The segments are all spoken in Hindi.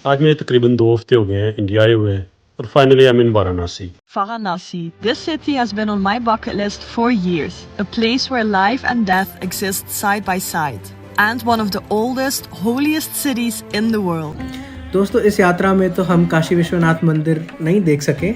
आज मेरे तकरीबन 2 हफ्ते हो गए हैं इंडिया आए हुए और finally I am in Varanasi. Varanasi. This city has been on my bucket list for years. A place where life and death exist side by side. And one of the oldest, holiest cities in the world. दोस्तों इस यात्रा में तो हम काशी विश्वनाथ मंदिर नहीं देख सके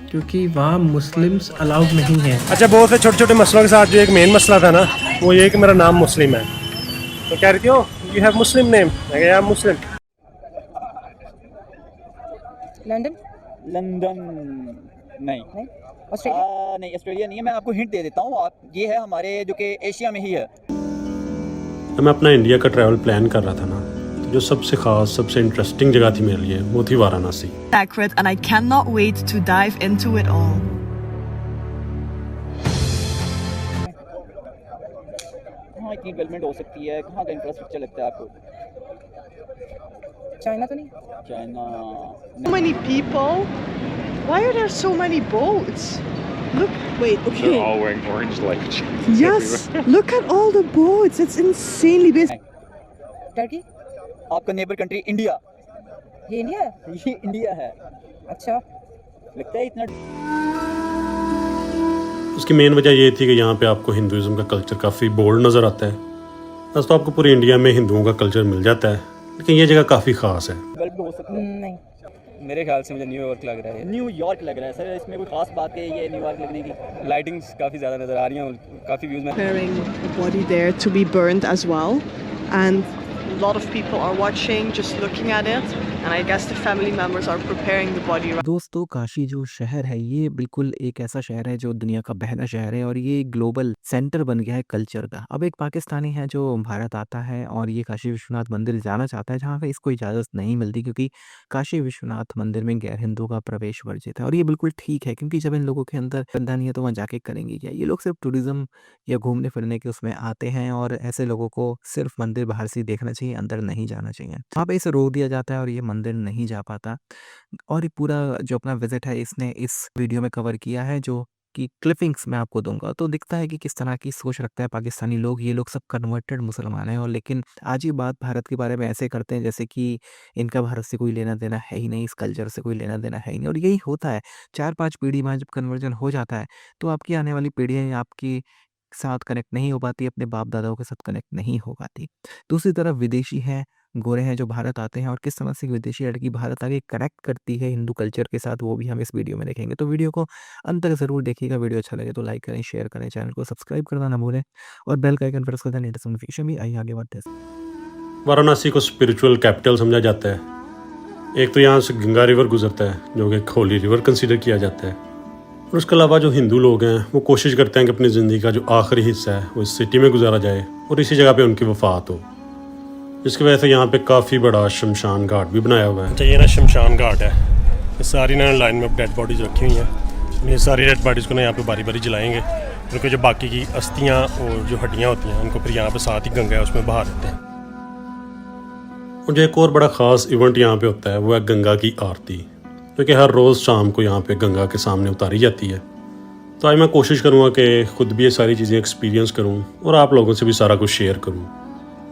क्योंकि वहाँ मुस्लिम्स अलाउड नहीं है। अच्छा, बहुत से छोटे छोटे मसलों के साथ जो एक मेन मसला था ना, वो ये कि मेरा नाम मुस्लिम है। तो कह रही थी you have Muslim name, I am Muslim. London नहीं ऑस्ट्रेलिया नहीं, ऑस्ट्रेलिया नहीं है। मैं आपको हिंट दे देता हूँ, आप ये है हमारे जो कि एशिया में ही है। तो मैं अपना इंडिया का ट्रैवल प्लान कर रहा था ना, तो जो सबसे ख़ास सबसे इंटरेस्टिंग जगह थी मेरे लिए वो थी Varanasi. Sacred, and I cannot wait to dive into it all. कहाँ इतनी डेवलपमेंट हो सकती है, कहाँ का इंफ्रास्ट्रक्चर लगता है आपको? चाइना तो नहीं। China So many people. Why are there so many boats? Look, wait, okay. They're all wearing orange life jackets. Yes, look at all the boats. It's insanely busy. Turkey, आपका नेबर कंट्री इंडिया। ये इंडिया है। ये इंडिया है। अच्छा, लगता है इतना। उसकी मेन वजह ये थी कि यहाँ पे आपको हिंदुज़म का कल्चर काफ़ी बोल्ड नज़र आता है। बस तो आपको पूरी इंडिया में हिंदुओं का कल्चर मिल जाता है, लेकिन ये जगह काफ़ी ख़ास है। डेवलप हो सकता है। नहीं। मेरे ख्याल से मुझे न्यूयॉर्क लग रहा है। न्यूयॉर्क लग रहा है सर। इसमें कोई खास बात है ये न्यूयॉर्क लगने की? लाइटिंग्स काफ़ी ज़्यादा नज़र आ रही हैं, काफ़ी व्यूज़ में। Preparing the body there to be burned as well. And a lot of people are watching, just looking at it. And I guess the family members are preparing the body. दोस्तों काशी जो शहर है ये बिल्कुल एक ऐसा शहर है जो दुनिया का पहला शहर है और ये ग्लोबल सेंटर बन गया है कल्चर का। अब एक पाकिस्तानी है जो भारत आता है और ये काशी विश्वनाथ मंदिर जाना चाहता है जहाँ पे इसको इजाज़त नहीं मिलती क्योंकि काशी विश्वनाथ मंदिर में गैर हिंदुओं का प्रवेश वर्जित है। और ये बिल्कुल ठीक है क्योंकि जब इन लोगों के अंदर श्रद्धा नहीं है तो वहाँ जाके करेंगे क्या। ये लोग सिर्फ टूरिज्म या घूमने फिरने के उसमें आते हैं और ऐसे लोगों को सिर्फ मंदिर बाहर से ही देखना चाहिए, अंदर नहीं जाना चाहिए। वहाँ पे इसे रोक दिया जाता है और ये मंदिर नहीं जा पाता। और ये पूरा जो अपना विजिट है इसने इस वीडियो में कवर किया है जो कि क्लिपिंग्स मैं आपको दूंगा, तो दिखता है कि किस तरह की सोच रखता है पाकिस्तानी लोग। ये लोग सब कन्वर्टेड मुसलमान हैं और लेकिन आज ये बात भारत के बारे में ऐसे करते हैं जैसे कि इनका भारत से कोई लेना देना है ही नहीं, इस कल्चर से कोई लेना देना है ही नहीं। और यही होता है 4-5 पीढ़ी में जब कन्वर्जन हो जाता है तो आपकी आने वाली पीढ़ियाँ आपकी साथ कनेक्ट नहीं हो पाती, अपने बाप दादाओं के साथ कनेक्ट नहीं हो पाती। दूसरी तरफ विदेशी हैं, गोरे हैं जो भारत आते हैं और किस तरह से विदेशी लड़की भारत आके कनेक्ट करती है हिंदू कल्चर के साथ, वो भी हम इस वीडियो में देखेंगे। तो वीडियो को अंत तक ज़रूर देखिएगा। वीडियो अच्छा लगे तो लाइक करें, शेयर करें, चैनल को सब्सक्राइब करना ना भूलें और बेल का आइकन प्रेस कर दें लेटेस्ट नोटिफिकेशन भी। आइए आगे बढ़ते हैं। वाराणसी को स्पिरिचुअल कैपिटल समझा जाता है। एक तो यहाँ से गंगा रिवर गुजरता है जो कि एक होली रिवर कंसीडर किया जाता है, और उसके अलावा जो हिंदू लोग हैं वो कोशिश करते हैं कि अपनी ज़िंदगी का जो आखिरी हिस्सा है वो इस सिटी में गुजारा जाए और इसी जगह पे उनकी वफ़ात हो, जिसकी वजह से यहाँ पे काफ़ी बड़ा शमशान घाट भी बनाया हुआ है। अच्छा, ये ना शमशान घाट है। ये सारी ना लाइन में डेड बॉडीज़ रखी हुई हैं। ये सारी डेड बॉडीज़ को ना यहाँ पे बारी बारी जलाएंगे, क्योंकि जो बाकी की अस्थियाँ और जो हड्डियाँ होती हैं उनको फिर यहाँ पे साथ ही गंगा है उसमें बहा देते हैं। और जो एक और बड़ा ख़ास इवेंट यहाँ पे होता है वो है गंगा की आरती, जो कि हर रोज़ शाम को यहाँ पे गंगा के सामने उतारी जाती है। तो आज मैं कोशिश करूँगा कि ख़ुद भी ये सारी चीज़ें एक्सपीरियंस करूँ और आप लोगों से भी सारा कुछ शेयर करूँ।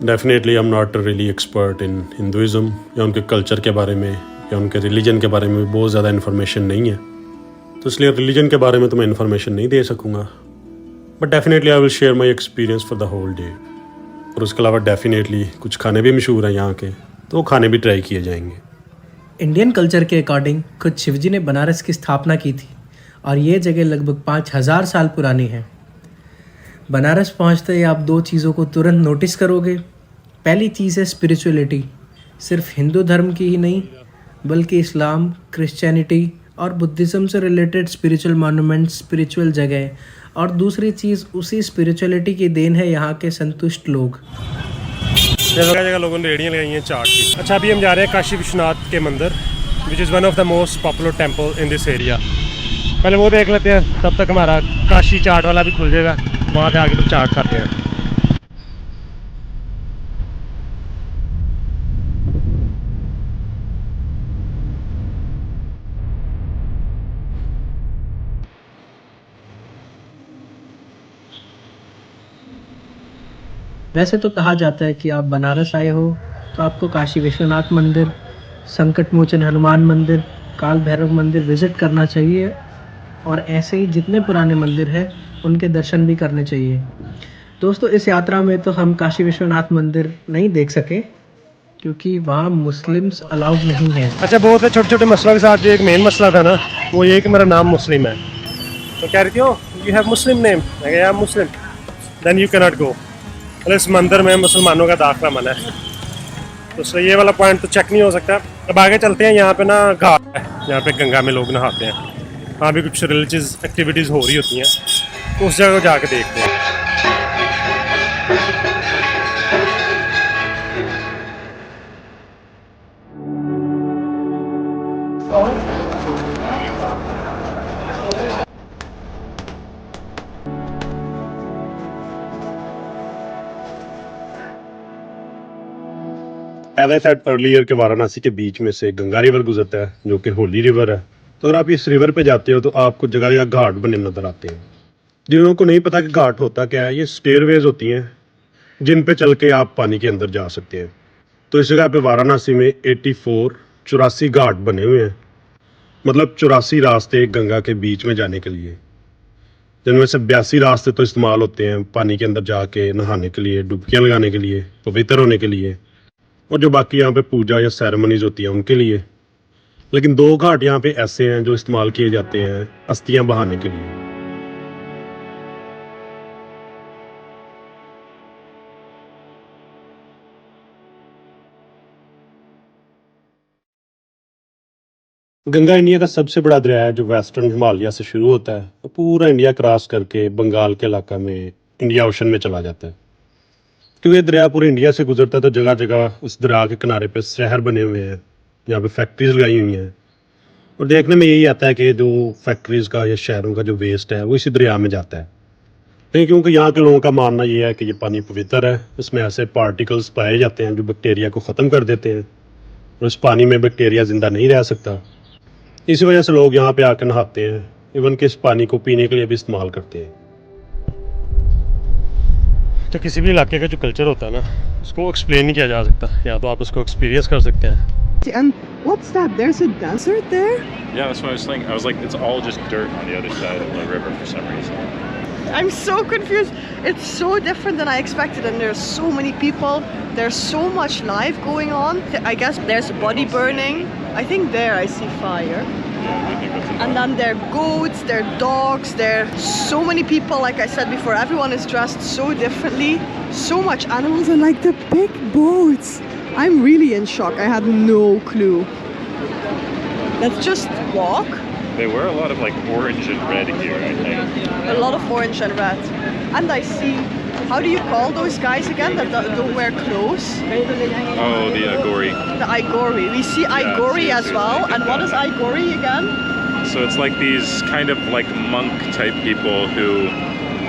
Definitely I am not really expert in Hinduism या उनके कल्चर के बारे में या उनके रिलीजन के बारे में बहुत ज़्यादा इन्फॉर्मेशन नहीं है, तो इसलिए रिलीजन के बारे में तो मैं इन्फॉर्मेशन नहीं दे सकूँगा, but definitely I will share my experience for the whole day. और उसके अलावा डेफिनेटली कुछ खाने भी मशहूर हैं यहाँ के, तो वो खाने भी ट्राई किए जाएंगे। इंडियन कल्चर के अकॉर्डिंग खुद शिवजी ने बनारस की स्थापना की थी और ये जगह लगभग 5000 साल पुरानी है। बनारस पहुंचते ही आप दो चीज़ों को तुरंत नोटिस करोगे। पहली चीज़ है स्पिरिचुअलिटी, सिर्फ हिंदू धर्म की ही नहीं बल्कि इस्लाम, क्रिश्चियनिटी और बुद्धिज़्म से रिलेटेड स्पिरिचुअल मॉन्यूमेंट्स, स्पिरिचुअल जगह। और दूसरी चीज़ उसी स्पिरिचुअलिटी की देन है यहाँ के संतुष्ट लोग। जगह जगह लोगों ने रेडियाँ लगाई हैं चाट की। अच्छा, अभी हम जा रहे हैं काशी विश्वनाथ के मंदिर, which is one of the most popular temple in this area. पहले वो देख लेते हैं, तब तक हमारा काशी चाट वाला भी खुल जाएगा, वहाँ से आगे तो चाट खाते हैं। वैसे तो कहा जाता है कि आप बनारस आए हो तो आपको काशी विश्वनाथ मंदिर संकट मोचन हनुमान मंदिर, काल भैरव मंदिर विज़िट करना चाहिए और ऐसे ही जितने पुराने मंदिर हैं उनके दर्शन भी करने चाहिए। दोस्तों इस यात्रा में तो हम काशी विश्वनाथ मंदिर नहीं देख सके क्योंकि वहाँ मुस्लिम्स अलाउड नहीं हैं। अच्छा, बहुत है छोटे छोटे मसलों के साथ जो एक मेन मसला था ना, वो ये कि मेरा नाम मुस्लिम है। तो कह रही थी, यू हैव मुस्लिम नेम, मैं कहा Muslim, then you can not go. मतलब इस मंदिर में मुसलमानों का दाखिला मना है, तो इसलिए ये वाला पॉइंट तो चेक नहीं हो सकता। अब आगे चलते हैं। यहाँ पे ना घाट है, यहाँ पे गंगा में लोग नहाते हैं, वहाँ भी कुछ रिलीजियस एक्टिविटीज़ हो रही होती हैं, तो उस जगह को जाके देखते हैं। As I said earlier कि वाराणसी के बीच में से गंगा रिवर गुजरता है जो कि होली रिवर है। तो अगर आप इस रिवर पे जाते हो तो आपको जगह जगह घाट बने नजर आते हैं। जिन लोगों को नहीं पता कि घाट होता क्या है, ये स्टेयरवेज होती हैं जिन पे चल के आप पानी के अंदर जा सकते हैं। तो इस जगह पे वाराणसी में 84 घाट बने हुए हैं, मतलब 84 रास्ते गंगा के बीच में जाने के लिए, जिनमें से 82 रास्ते तो इस्तेमाल होते हैं पानी के अंदर जाके नहाने के लिए, डुबकियाँ लगाने के लिए, पवित्र होने के लिए, और जो बाकी यहाँ पे पूजा या सेरेमनीज होती हैं उनके लिए। लेकिन 2 घाट यहाँ पे ऐसे हैं जो इस्तेमाल किए जाते हैं अस्थियाँ बहाने के लिए। गंगा इंडिया का सबसे बड़ा दरिया है जो वेस्टर्न हिमालय से शुरू होता है और पूरा इंडिया क्रॉस करके बंगाल के इलाका में इंडिया ओशन में चला जाता है। क्योंकि ये दरिया पूरे इंडिया से गुजरता है तो जगह जगह उस दरिया के किनारे पे शहर बने हुए हैं, यहाँ पे फैक्ट्रीज लगाई हुई हैं, और देखने में यही आता है कि जो फैक्ट्रीज का या शहरों का जो वेस्ट है वो इसी दरिया में जाता है। लेकिन क्योंकि यहाँ के लोगों का मानना ये है कि ये पानी पवित्र है, इसमें ऐसे पार्टिकल्स पाए जाते हैं जो बैक्टीरिया को ख़त्म कर देते हैं और इस पानी में बैक्टीरिया ज़िंदा नहीं रह सकता। इसी वजह से लोग यहाँ पे आकर नहाते हैं, इवन कि इस पानी को पीने के लिए भी इस्तेमाल करते हैं। तो किसी भी इलाके का जो कल्चर होता है ना, उसको एक्सप्लेन नहीं किया जा सकता, या तो आप उसको एक्सपीरियंस कर सकते हैं। And what's that? There's a desert there? Yeah, that's what I was thinking. I was like, it's all just dirt on the other side of the river for some reason. I'm so confused. It's so different than I expected, and there's so many people. There's so much life going on. I guess there's body burning. I think there I see fire. Yeah, I think that's enough. And then there are goats, there are dogs, there are so many people. Like I said before, everyone is dressed so differently. So much animals and like the big boats. I'm really in shock. I had no clue. Let's just walk. They were a lot of like orange and red here, I think. A lot of orange and red. And I see, how do you call those guys again that don't wear clothes? Oh, the Agori. The Igori. We see Igori as well. And what is Igori again? So it's like these kind of like monk type people who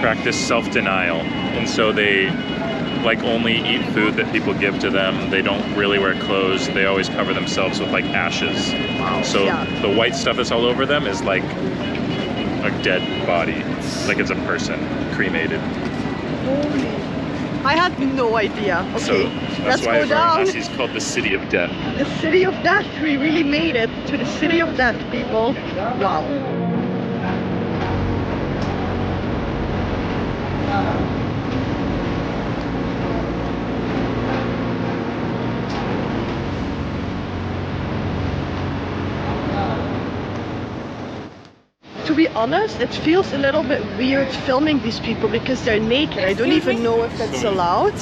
practice self-denial. And so they like only eat food that people give to them. They don't really wear clothes. They always cover themselves with like ashes. Wow. So the white stuff that's all over them is like a dead body, like it's a person cremated. Holy. I had no idea. Okay, So let's that's why go down. Varanasi is called the city of death. The city of death. We really made it to the city of death, people. Wow. To be honest, it feels a little bit weird filming these people because they're naked. I don't even know if that's allowed.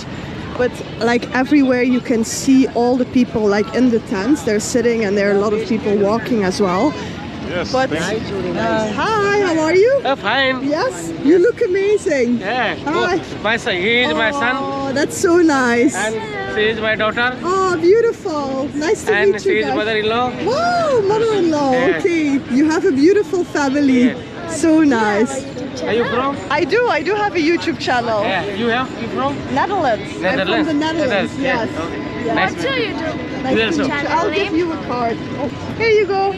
But like everywhere you can see all the people like in the tents, they're sitting, and there are a lot of people walking as well. Yes. But hi, how are you? Fine. Yes, you look amazing. Yeah. Hi. My son, he is my son, Oh, that's so nice. and she is my daughter, Oh, beautiful. Nice to and meet she you is guys. mother-in-law. Wow, mother-in-law. Yeah. Okay, you have a beautiful family. So nice. Are you from? I do have a YouTube channel. Yeah. You from? Netherlands. I'm from Netherlands. the Netherlands. Yes. Okay. Yeah. Nice to meet you. Nice Yes, to sir. meet you. I'll give you a card. Oh, here you go.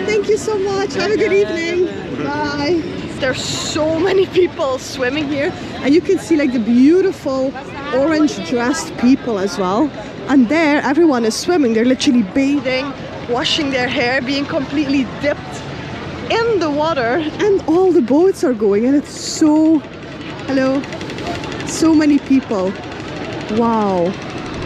Thank you so much. Have a good evening. Bye. there's so many people swimming here, and you can see like the beautiful orange dressed people as well. And there everyone is swimming. They're literally bathing, washing their hair, being completely dipped in the water, and all the boats are going, and it's so many people. Wow.